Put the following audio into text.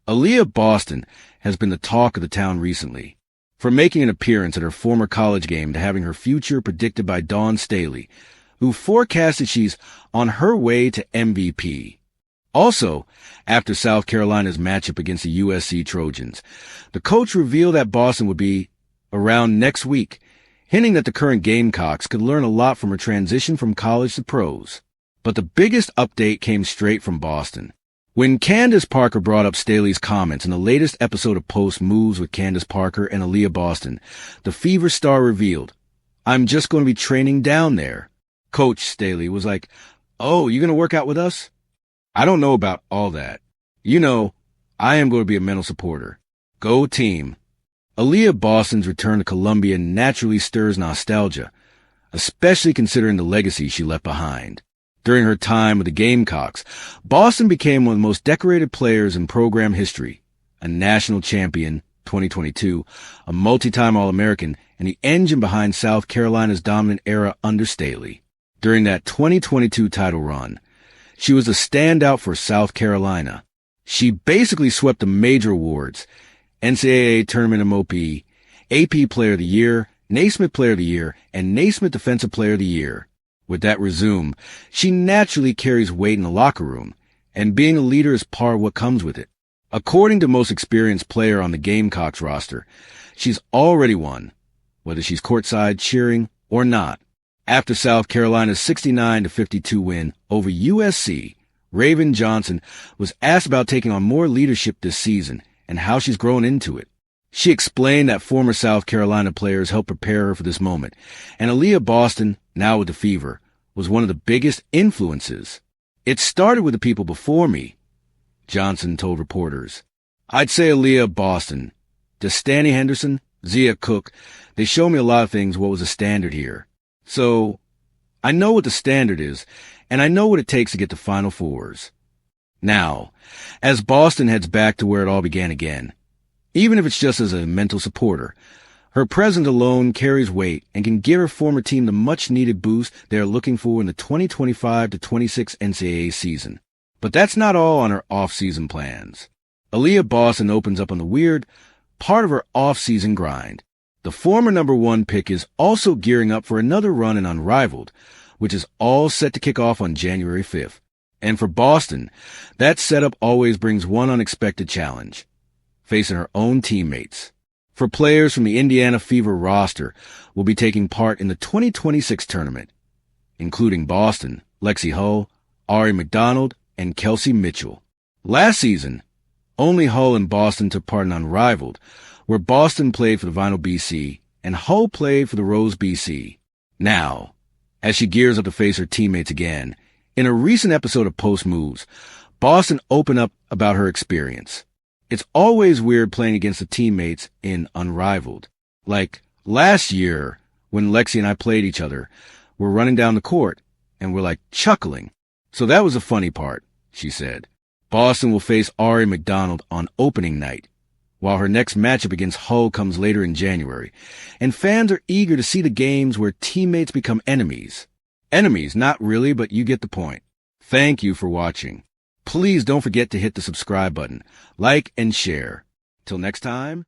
Aaliyah Boston has been the talk of the town recently. From making an appearance at her former college game to having her future predicted by Dawn Staley, who forecasted she's on her way to MVP. Also, after South Carolina's matchup against the USC Trojans, the coach revealed that Boston would be around next week, hinting that the current Gamecocks could learn a lot from her transition from college to pros. But the biggest update came straight from Boston. When Candace Parker brought up Staley's comments in the latest episode of Post Moves with Candace Parker and Aaliyah Boston, the Fever star revealed, "I'm just going to be training down there." Coach Staley was like, "Oh, you going to work out with us?" "I don't know about all that. You know, I am going to be a mental supporter. Go team." Aaliyah Boston's return to Columbia naturally stirs nostalgia, especially considering the legacy she left behind. During her time with the Gamecocks, Boston became one of the most decorated players in program history, a national champion, 2022, a multi-time All-American, and the engine behind South Carolina's dominant era under Staley. During that 2022 title run, she was a standout for South Carolina. She basically swept the major awards, NCAA Tournament MOP, AP Player of the Year, Naismith Player of the Year, and Naismith Defensive Player of the Year. With that resume, she naturally carries weight in the locker room, and being a leader is part of what comes with it. According to most experienced player on the Gamecocks roster, she's already won, whether she's courtside cheering or not. After South Carolina's 69-52 win over USC, Raven Johnson was asked about taking on more leadership this season and how she's grown into it. She explained that former South Carolina players helped prepare her for this moment, and Aaliyah Boston, now with the Fever, was one of the biggest influences. "It started with the people before me," Johnson told reporters. "I'd say Aaliyah Boston, Destany Henderson, Zia Cook, they show me a lot of things what was a standard here. So, I know what the standard is, and I know what it takes to get to Final Fours." Now, as Boston heads back to where it all began again, even if it's just as a mental supporter, her presence alone carries weight and can give her former team the much-needed boost they are looking for in the 2025-26 NCAA season. But that's not all on her off-season plans. Aaliyah Boston opens up on the weird part of her off-season grind. The former number 1 pick is also gearing up for another run in Unrivaled, which is all set to kick off on January 5th. And for Boston, that setup always brings one unexpected challenge: facing her own teammates. For players from the Indiana Fever roster will be taking part in the 2026 tournament, including Boston, Lexi Hull, Ari McDonald, and Kelsey Mitchell. Last season, only Hull and Boston took part in Unrivaled, where Boston played for the Vinyl BC and Hull played for the Rose BC. Now, as she gears up to face her teammates again, in a recent episode of Post Moves, Boston opened up about her experience. It's always weird playing against the teammates in Unrivaled. Like last year, when Lexi and I played each other, we're running down the court, and we're like chuckling. So that was the funny part, she said. Boston will face Ari McDonald on opening night, while her next matchup against Hull comes later in January, and fans are eager to see the games where teammates become enemies. Enemies, not really, but you get the point. Thank you for watching. Please don't forget to hit the subscribe button, like, and share. Till next time.